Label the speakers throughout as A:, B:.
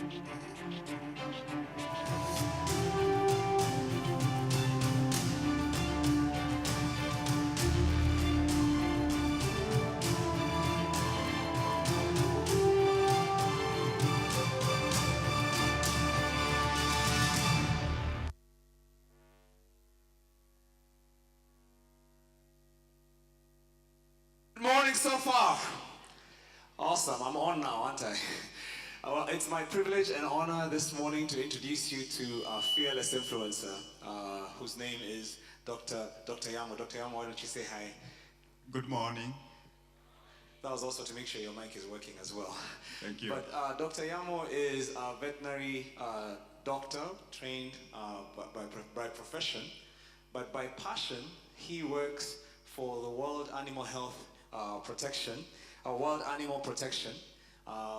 A: Morning so far. Awesome, I'm on now, aren't I? Well, it's my privilege and honor this morning to introduce you to our fearless influencer, whose name is Dr. Yamo. Dr. Yamo, why don't you say hi?
B: Good morning.
A: That was also to make sure your mic is working as well.
B: Thank you.
A: But Dr. Yamo is a veterinary doctor, trained by profession, but by passion, he works for the World Animal Health Protection, World Animal Protection,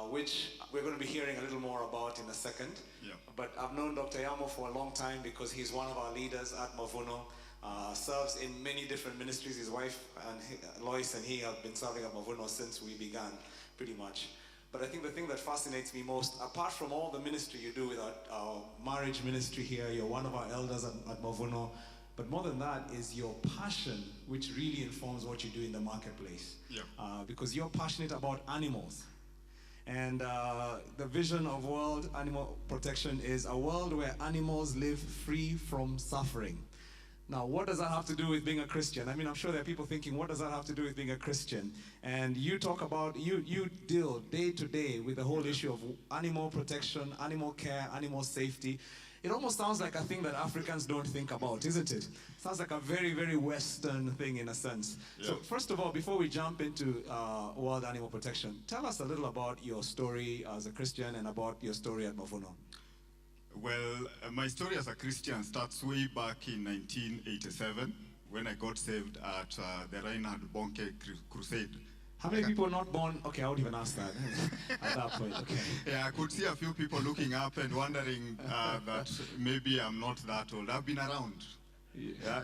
A: which we're going to be hearing a little more about in a second.
B: Yeah.
A: But I've known Dr. Yamo for a long time because he's one of our leaders at Mavuno, serves in many different ministries. His wife, and Lois, and he have been serving at Mavuno since we began, pretty much. But I think the thing that fascinates me most, apart from all the ministry you do with our marriage ministry here, you're one of our elders at Mavuno, but more than that is your passion, which really informs what you do in the marketplace.
B: Yeah.
A: Because you're passionate about animals. And the vision of World Animal Protection is a world where animals live free from suffering. Now, what does that have to do with being a Christian? I mean, I'm sure there are people thinking, what does that have to do with being a Christian? And you talk about, you deal day to day with the whole issue of animal protection, animal care, animal safety. It almost sounds like a thing that Africans don't think about, isn't it? Sounds like a very, very Western thing in a sense. Yeah. So first of all, before we jump into World Animal Protection, tell us a little about your story as a Christian and about your story at Mavuno.
B: Well, my story as a Christian starts way back in 1987 when I got saved at the Reinhard Bonnke Crusade.
A: How many people not born? Okay, I would even ask that at that point. Okay.
B: Yeah, I could see a few people looking up and wondering that maybe I'm not that old. I've been around. Yeah.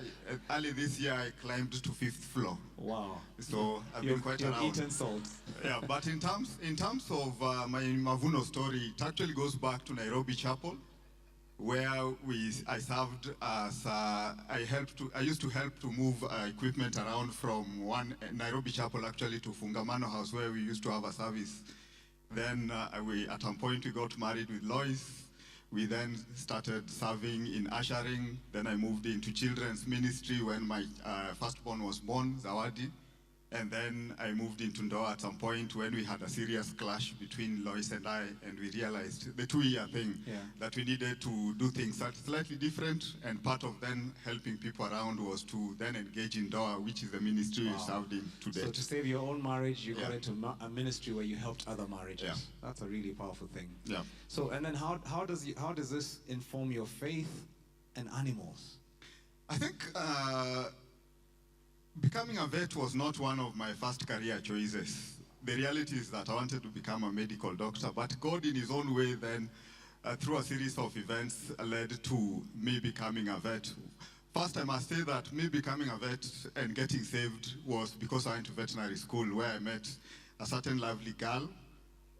B: Early this year, I climbed to 5th floor.
A: Wow.
B: So I've been quite around.
A: You've eaten salt.
B: Yeah, but in terms of my Mavuno story, it actually goes back to Nairobi Chapel, where I served as I used to help to move equipment around from one Nairobi Chapel actually to Fungamano House, where we used to have a service. Then at some point we got married with Lois. We then started serving in ushering. Then I moved into children's ministry when my firstborn was born, Zawadi. And then I moved into Ndoa at some point when we had a serious clash between Lois and I, and we realized the 2-year thing, that we needed to do things slightly different, and part of then helping people around was to then engage in Ndoa, which is the ministry we served in today.
A: So to save your own marriage, you got into a ministry where you helped other marriages.
B: Yeah.
A: That's a really powerful thing.
B: Yeah.
A: So, and then how does this inform your faith and animals?
B: I think becoming a vet was not one of my first career choices. The reality is that I wanted to become a medical doctor, but God in his own way then, through a series of events, led to me becoming a vet. First, I must say that me becoming a vet and getting saved was because I went to veterinary school, where I met a certain lovely girl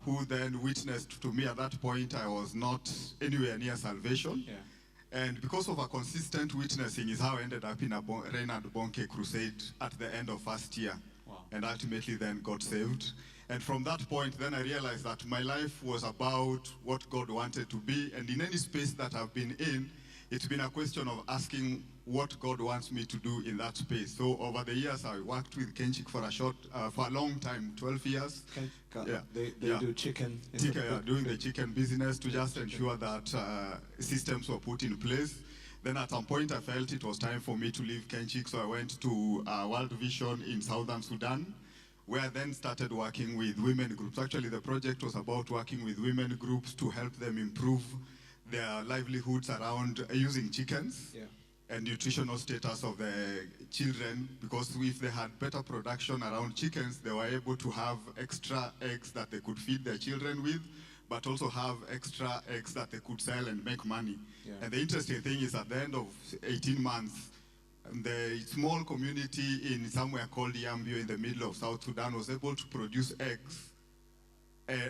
B: who then witnessed to me at that point I was not anywhere near salvation.
A: Yeah.
B: And because of a consistent witnessing is how I ended up in a Reinhard Bonnke Crusade at the end of first year.
A: Wow.
B: And ultimately then got saved. And from that point, then I realized that my life was about what God wanted to be. And in any space that I've been in, it's been a question of asking what God wants me to do in that space. So over the years, I worked with Kenchik for a long time, 12 years.
A: They do chicken.
B: Doing the chicken business to just ensure that systems were put in place. Then at some point, I felt it was time for me to leave Kenchik, so I went to World Vision in Southern Sudan, where I then started working with women groups. Actually, the project was about working with women groups to help them improve their livelihoods around using chickens.
A: Yeah.
B: And nutritional status of the children, because if they had better production around chickens, they were able to have extra eggs that they could feed their children with, but also have extra eggs that they could sell and make money.
A: Yeah.
B: And the interesting thing is at the end of 18 months, the small community in somewhere called Yambio in the middle of South Sudan was able to produce eggs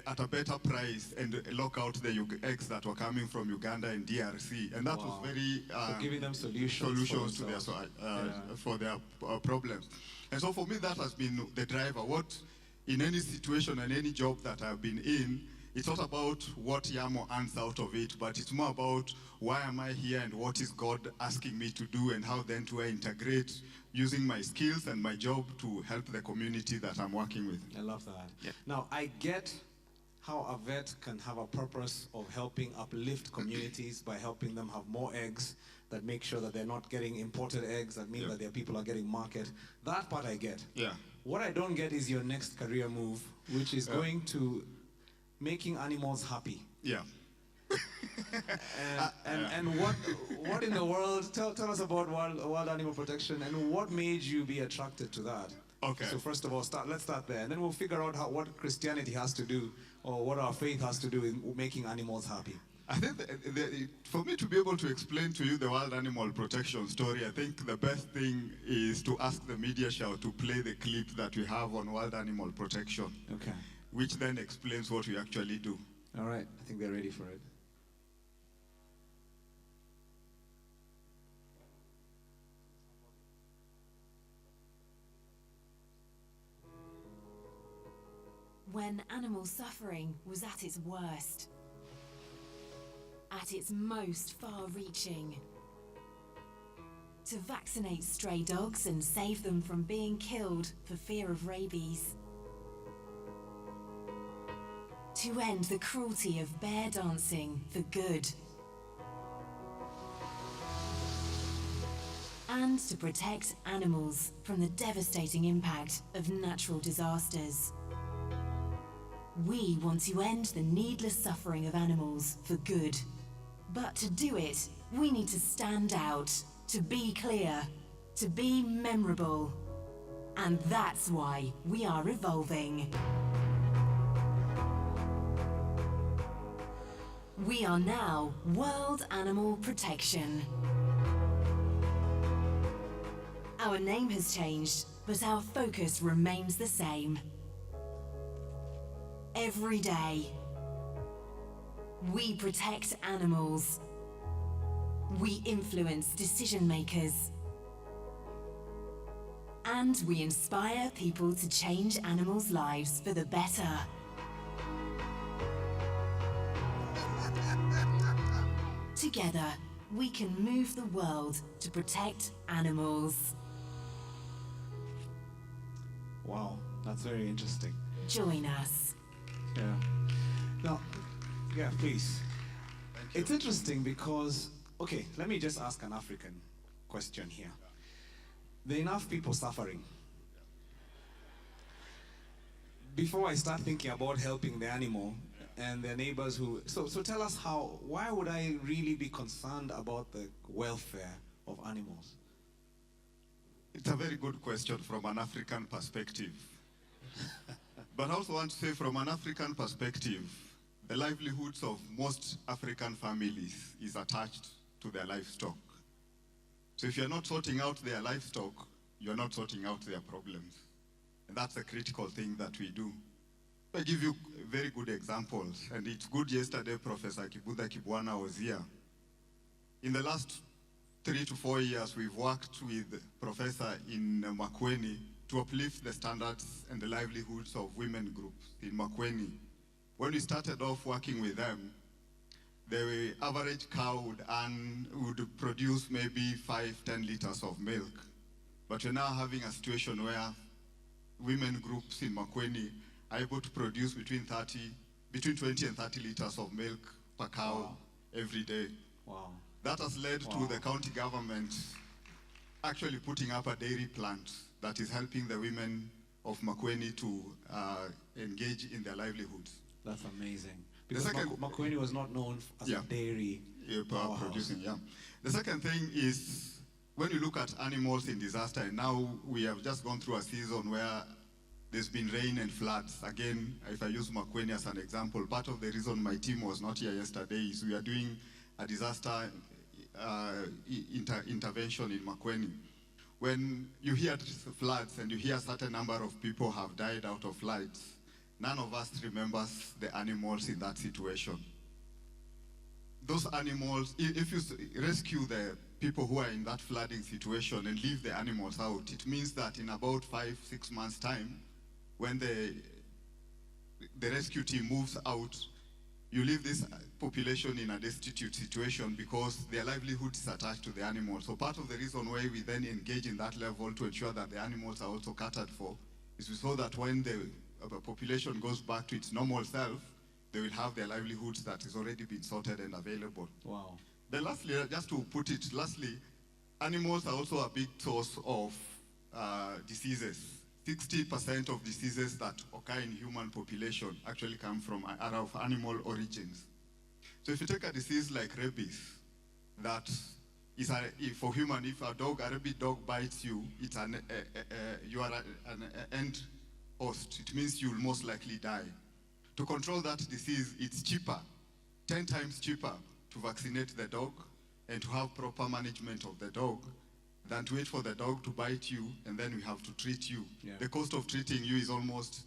B: at a better price and lock out the eggs that were coming from Uganda and DRC. And that was very...
A: so giving them solutions
B: to for their problems. And so for me, that has been the driver. In any situation and any job that I've been in, it's not about what Yamo earns out of it, but it's more about why am I here and what is God asking me to do, and how then do I integrate using my skills and my job to help the community that I'm working with.
A: I love that.
B: Yeah.
A: Now, I get how a vet can have a purpose of helping uplift communities by helping them have more eggs, that make sure that they're not getting imported eggs, that mean that their people are getting market. That part I get.
B: Yeah.
A: What I don't get is your next career move, which is going to making animals happy.
B: Yeah.
A: and what in the world, tell us about wild animal protection, and what made you be attracted to that?
B: Okay.
A: So first of all, let's start there, and then we'll figure out what Christianity has to do, or what our faith has to do in making animals happy.
B: I think for me to be able to explain to you the wild animal protection story, I think the best thing is to ask the media show to play the clip that we have on wild animal protection.
A: Okay.
B: Which then explains what we actually do.
A: All right, I think they're ready for it.
C: When animal suffering was at its worst, at its most far-reaching, to vaccinate stray dogs and save them from being killed for fear of rabies, to end the cruelty of bear dancing for good, and to protect animals from the devastating impact of natural disasters. We want to end the needless suffering of animals for good. But to do it, we need to stand out, to be clear, to be memorable. And that's why we are evolving. We are now World Animal Protection. Our name has changed, but our focus remains the same. Every day, we protect animals. We influence decision makers. And we inspire people to change animals' lives for the better. Together, we can move the world to protect animals.
A: Wow, that's very interesting.
C: Join us.
A: Yeah. Now, yeah, please. It's interesting because, okay, let me just ask an African question here. There are enough people suffering. Before I start thinking about helping the animal and their neighbors so tell us why would I really be concerned about the welfare of animals?
B: It's a very good question from an African perspective. But I also want to say from an African perspective, the livelihoods of most African families is attached to their livestock. So if you're not sorting out their livestock, you're not sorting out their problems. And that's a critical thing that we do. I give you very good examples, and it's good yesterday Professor Kibuda Kibwana was here. In the last 3 to 4 years, we've worked with Professor in Makueni to uplift the standards and the livelihoods of women groups in Makueni. When we started off working with them, the average cow would produce maybe 5-10 liters of milk. But we're now having a situation where women groups in Makueni are able to produce between 20 and 30 liters of milk per cow every day.
A: Wow.
B: That has led to the county government actually putting up a dairy plant that is helping the women of Makueni to engage in their livelihoods.
A: That's amazing. Because Makueni was not known as a dairy
B: producing. Yeah. The second thing is when you look at animals in disaster, and now we have just gone through a season where there's been rain and floods. Again, if I use Makueni as an example, part of the reason my team was not here yesterday is we are doing a disaster intervention in Makueni. When you hear floods and you hear a certain number of people have died out of floods, none of us remembers the animals in that situation. Those animals, if you rescue the people who are in that flooding situation and leave the animals out, it means that in about 5-6 months' time, when the rescue team moves out, you leave this population in a destitute situation because their livelihood is attached to the animals. So part of the reason why we then engage in that level to ensure that the animals are also catered for is so that when the population goes back to its normal self, they will have their livelihoods that is already been sorted and available.
A: Wow.
B: Then lastly, just to put it, animals are also a big source of diseases. 60% of diseases that occur in human population actually come from out of animal origins. So if you take a disease like rabies, that is for human, if a rabid dog bites you, it's you are an end host. It means you'll most likely die. To control that disease, it's cheaper, 10 times cheaper to vaccinate the dog and to have proper management of the dog than to wait for the dog to bite you and then we have to treat you.
A: Yeah.
B: The cost of treating you is almost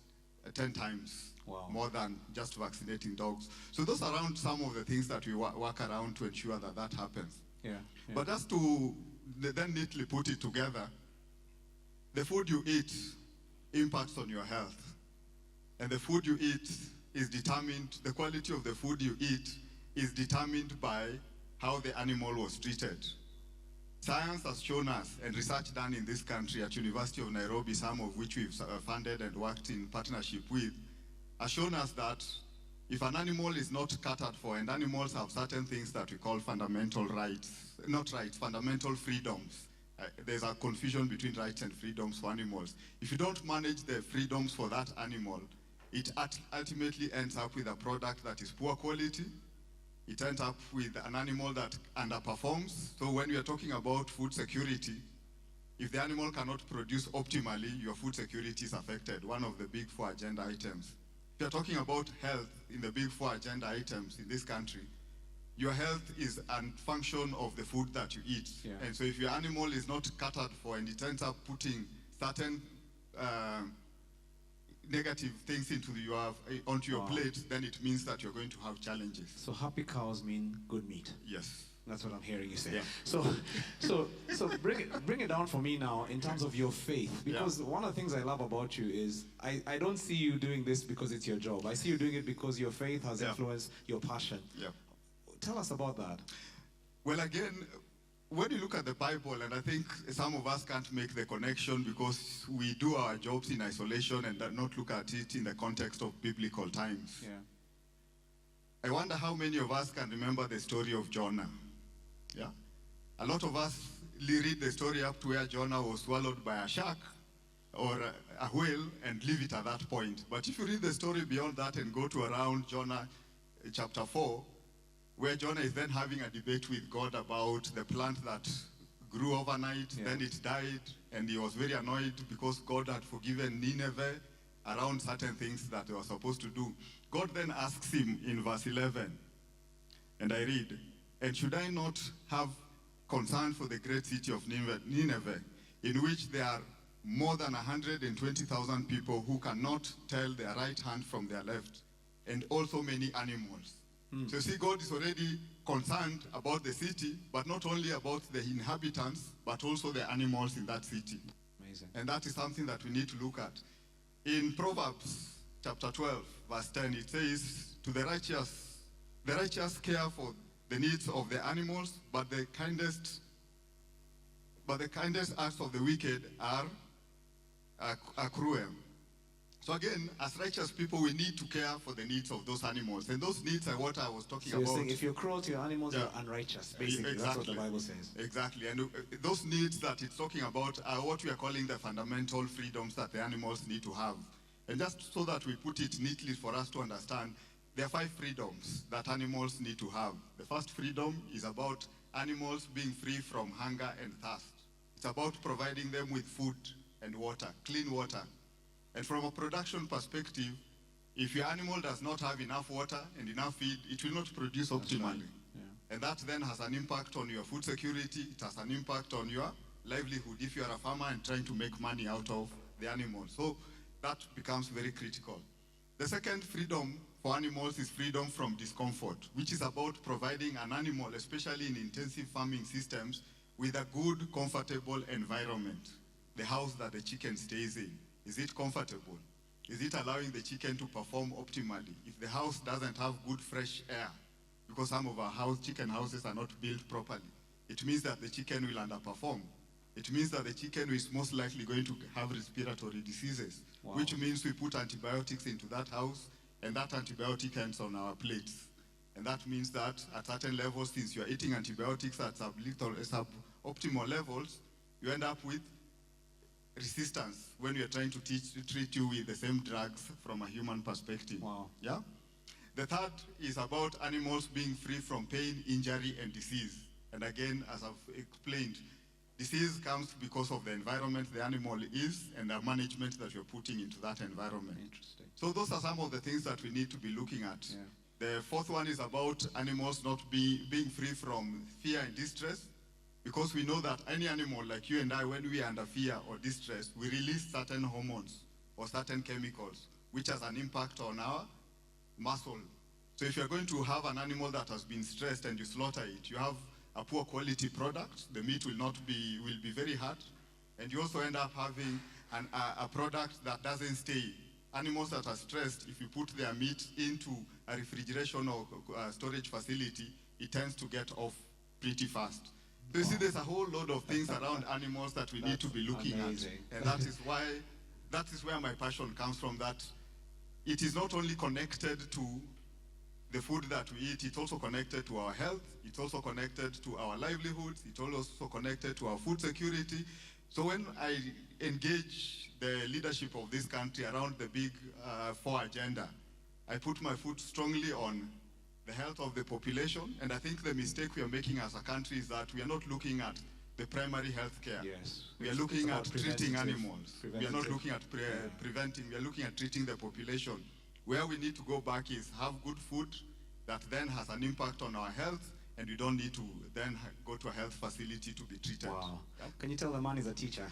B: 10 times more than just vaccinating dogs. So those are around some of the things that we work around to ensure that that happens.
A: Yeah.
B: But just to then neatly put it together, the food you eat impacts on your health. And the food you eat is determined, the quality of the food you eat is determined by how the animal was treated. Science has shown us, and research done in this country at University of Nairobi, some of which we've funded and worked in partnership with, has shown us that if an animal is not catered for, and animals have certain things that we call fundamental rights, not rights, fundamental freedoms. There's a confusion between rights and freedoms for animals. If you don't manage the freedoms for that animal, it ultimately ends up with a product that is poor quality. It ends up with an animal that underperforms. So when we are talking about food security, if the animal cannot produce optimally, your food security is affected, one of the big 4 agenda items. If you're talking about health in the big 4 agenda items in this country, your health is a function of the food that you eat.
A: Yeah.
B: And so if your animal is not catered for and it ends up putting certain negative things onto your plate, then it means that you're going to have challenges.
A: So happy cows mean good meat.
B: Yes.
A: That's what I'm hearing you say.
B: Yeah.
A: So bring it down for me now in terms of your faith. Because one of the things I love about you is I don't see you doing this because it's your job. I see you doing it because your faith has influenced your passion.
B: Yeah.
A: Tell us about that.
B: Well, again, when you look at the Bible, and I think some of us can't make the connection because we do our jobs in isolation and not look at it in the context of biblical times.
A: Yeah.
B: I wonder how many of us can remember the story of Jonah. Yeah. A lot of us read the story up to where Jonah was swallowed by a shark or a whale and leave it at that point. But if you read the story beyond that and go to around Jonah chapter 4, where Jonah is then having a debate with God about the plant that grew overnight, then it died, and he was very annoyed because God had forgiven Nineveh around certain things that they were supposed to do. God then asks him in verse 11, and I read, "And should I not have concern for the great city of Nineveh, in which there are more than 120,000 people who cannot tell their right hand from their left, and also many animals?" So see, God is already concerned about the city, but not only about the inhabitants, but also the animals in that city.
A: Amazing.
B: And that is something that we need to look at. In Proverbs chapter 12, verse 10, it says, the righteous care for the needs of the animals, but the kindest acts of the wicked are cruel. So again, as righteous people, we need to care for the needs of those animals. And those needs are what I was talking about.
A: So you're saying if you're cruel to your animals, you're unrighteous, basically.
B: Exactly.
A: That's what the Bible says.
B: Exactly. And those needs that it's talking about are what we are calling the fundamental freedoms that the animals need to have. And just so that we put it neatly for us to understand, there are 5 freedoms that animals need to have. The first freedom is about animals being free from hunger and thirst. It's about providing them with food and water, clean water. And from a production perspective, if your animal does not have enough water and enough feed, it will not produce optimally.
A: Right. Yeah.
B: And that then has an impact on your food security. It has an impact on your livelihood if you are a farmer and trying to make money out of the animal. So that becomes very critical. The second freedom for animals is freedom from discomfort, which is about providing an animal, especially in intensive farming systems, with a good, comfortable environment. The house that the chicken stays in, is it comfortable? Is it allowing the chicken to perform optimally? If the house doesn't have good fresh air, because some of our chicken houses are not built properly, it means that the chicken will underperform. It means that the chicken is most likely going to have respiratory diseases, which means we put antibiotics into that house, and that antibiotic ends on our plates. And that means that at certain levels, since you're eating antibiotics at suboptimal levels, you end up with resistance when you're trying to treat you with the same drugs from a human perspective.
A: Wow.
B: Yeah? The third is about animals being free from pain, injury, and disease. And again, as I've explained, disease comes because of the environment the animal is and the management that you're putting into that environment.
A: Interesting.
B: So those are some of the things that we need to be looking at.
A: Yeah.
B: The fourth one is about animals not being free from fear and distress, because we know that any animal like you and I, when we are under fear or distress, we release certain hormones or certain chemicals, which has an impact on our muscle. So if you're going to have an animal that has been stressed and you slaughter it, you have a poor quality product. The meat will be very hard, and you also end up having a product that doesn't stay. Animals that are stressed, if you put their meat into a refrigeration or storage facility, it tends to get off pretty fast. So you see, there's a whole load of things around animals that we need to be looking
A: amazing.
B: at, and that is where my passion comes from. That it is not only connected to the food that we eat, it's also connected to our health, it's also connected to our livelihoods, it's also connected to our food security. So when I engage the leadership of this country around the big four agenda, I put my foot strongly on the health of the population, and I think the mistake we are making as a country is that we are not looking at the primary health care.
A: Yes.
B: We are looking at treating animals. We are not looking at preventing, we are looking at treating the population. Where we need to go back is have good food that then has an impact on our health, and you don't need to then go to a health facility to be treated.
A: Wow. Yep. Can you tell the man is a teacher?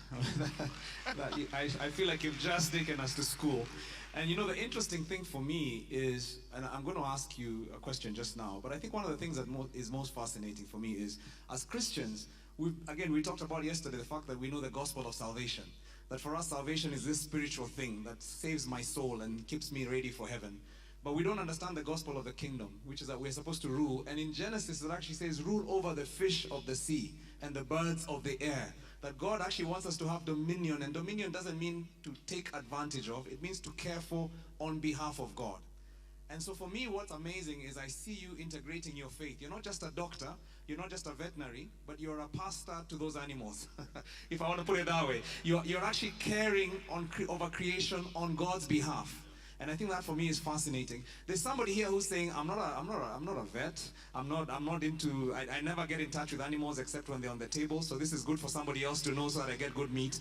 A: I feel like you've just taken us to school. And you know, the interesting thing for me is, and I'm going to ask you a question just now, but I think one of the things that is most fascinating for me is, as Christians, we talked about yesterday the fact that we know the gospel of salvation. That for us, salvation is this spiritual thing that saves my soul and keeps me ready for heaven. But we don't understand the gospel of the kingdom, which is that we're supposed to rule. And in Genesis, it actually says, rule over the fish of the sea and the birds of the air. That God actually wants us to have dominion. And dominion doesn't mean to take advantage of. It means to care for on behalf of God. And so for me, what's amazing is I see you integrating your faith. You're not just a doctor. You're not just a veterinary, but you're a pastor to those animals, if I want to put it that way. You're actually caring over creation on God's behalf. And I think that for me is fascinating. There's somebody here who's saying, I'm not a vet. I never get in touch with animals except when they're on the table. So this is good for somebody else to know so that I get good meat.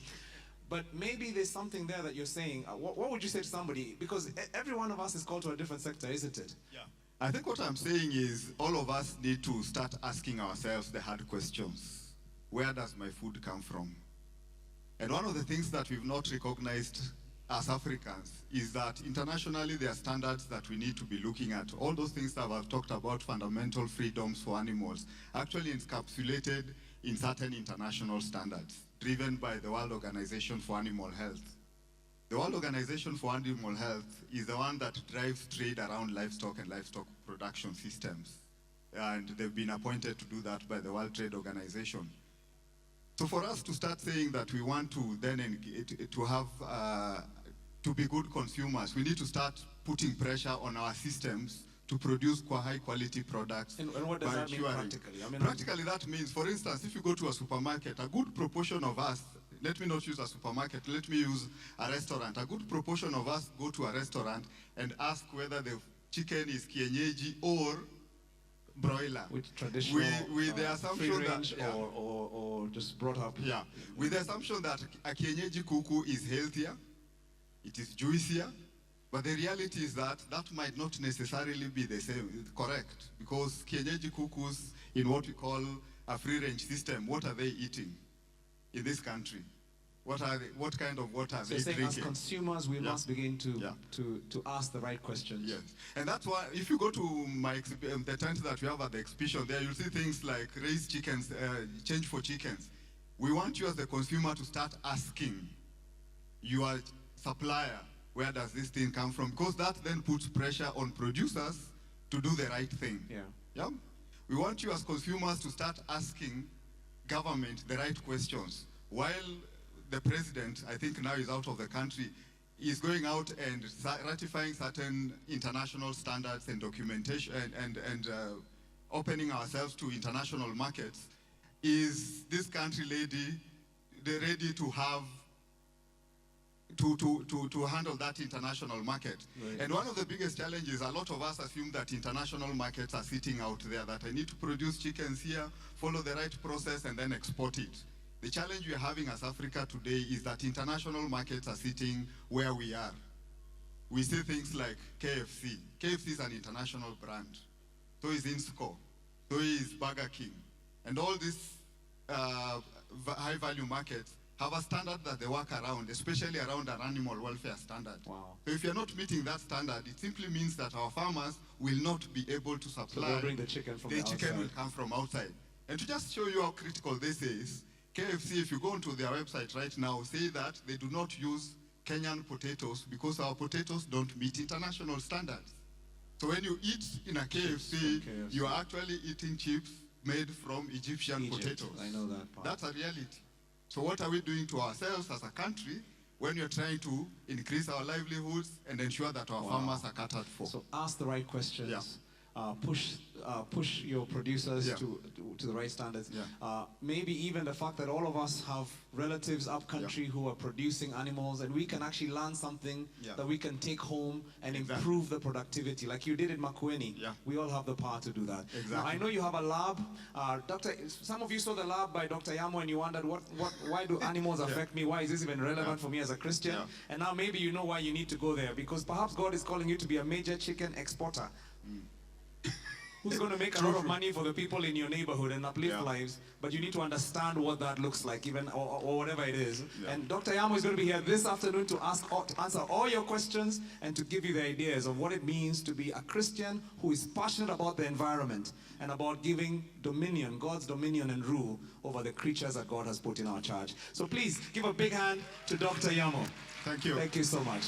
A: But maybe there's something there that you're saying. What would you say to somebody? Because every one of us is called to a different sector, isn't it?
B: Yeah. I think what I'm saying is all of us need to start asking ourselves the hard questions. Where does my food come from? And one of the things that we've not recognized as Africans is that internationally there are standards that we need to be looking at. All those things that I've talked about, fundamental freedoms for animals, actually encapsulated in certain international standards driven by the World Organization for Animal Health. The World Organization for Animal Health is the one that drives trade around livestock and livestock production systems. And they've been appointed to do that by the World Trade Organization. So for us to start saying that we want to then to be good consumers, we need to start putting pressure on our systems to produce high quality products.
A: And what does that mean practically?
B: Practically that means, for instance, if you go to a supermarket, a good proportion of us, let me not use a supermarket, let me use a restaurant. A good proportion of us go to a restaurant and ask whether the chicken is kienyeji or broiler.
A: With traditional
B: with the assumption
A: free range
B: that,
A: or just brought up.
B: Yeah, with the assumption that a kienyeji kuku is healthier, it is juicier, but the reality is that that might not necessarily be the same, correct, because kienyeji kukus in what we call a free range system, what are they eating in this country? What kind of water are
A: So
B: they
A: you're saying as
B: drinking?
A: consumers, we must begin to ask the right questions.
B: Yes, and that's why if you go to the tent that we have at the exhibition there, you'll see things like raise chickens, change for chickens. We want you as the consumer to start asking your supplier, where does this thing come from? Because that then puts pressure on producers to do the right thing. Yeah. We want you as consumers to start asking government the right questions. While the president, I think now is out of the country, is going out and ratifying certain international standards and documentation and opening ourselves to international markets, is this country ready to have to handle that international market?
A: Right.
B: And one of the biggest challenges, a lot of us assume that international markets are sitting out there, that I need to produce chickens here, follow the right process, and then export it. The challenge we are having as Africa today is that international markets are sitting where we are. We see things like KFC. KFC is an international brand. So is Insco. So is Burger King. And all these high-value markets have a standard that they work around, especially around an animal welfare standard.
A: Wow.
B: So if you're not meeting that standard, it simply means that our farmers will not be able to supply.
A: So they'll bring the chicken from
B: the
A: outside.
B: chicken will come from outside. And to just show you how critical this is, KFC, if you go onto their website right now, say that they do not use Kenyan potatoes because our potatoes don't meet international standards. So when you eat in a KFC, you are actually eating chips made from Egypt. Potatoes.
A: I know that part.
B: That's a reality. So what are we doing to ourselves as a country when you're trying to increase our livelihoods and ensure that our farmers are catered for?
A: So ask the right questions.
B: Yeah.
A: Push your producers
B: Yeah.
A: to the right standards.
B: Yeah.
A: Maybe even the fact that all of us have relatives up country who are producing animals, and we can actually learn something that we can take home and improve the productivity, like you did in Makueni.
B: Yeah.
A: We all have the power to do that.
B: Exactly.
A: Now, I know you have a lab. Some of you saw the lab by Dr. Yamo and you wondered, why do animals affect me? Why is this even relevant for me as a Christian?
B: Yeah.
A: And now maybe you know why you need to go there, because perhaps God is calling you to be a major chicken exporter. Who's going to make a lot of money for the people in your neighborhood and uplift lives, but you need to understand what that looks like, even or whatever it is.
B: Yeah.
A: And Dr. Yamo is going to be here this afternoon to answer all your questions and to give you the ideas of what it means to be a Christian who is passionate about the environment and about giving dominion, God's dominion and rule over the creatures that God has put in our charge. So please give a big hand to Dr. Yamo.
B: Thank you.
A: Thank you so much.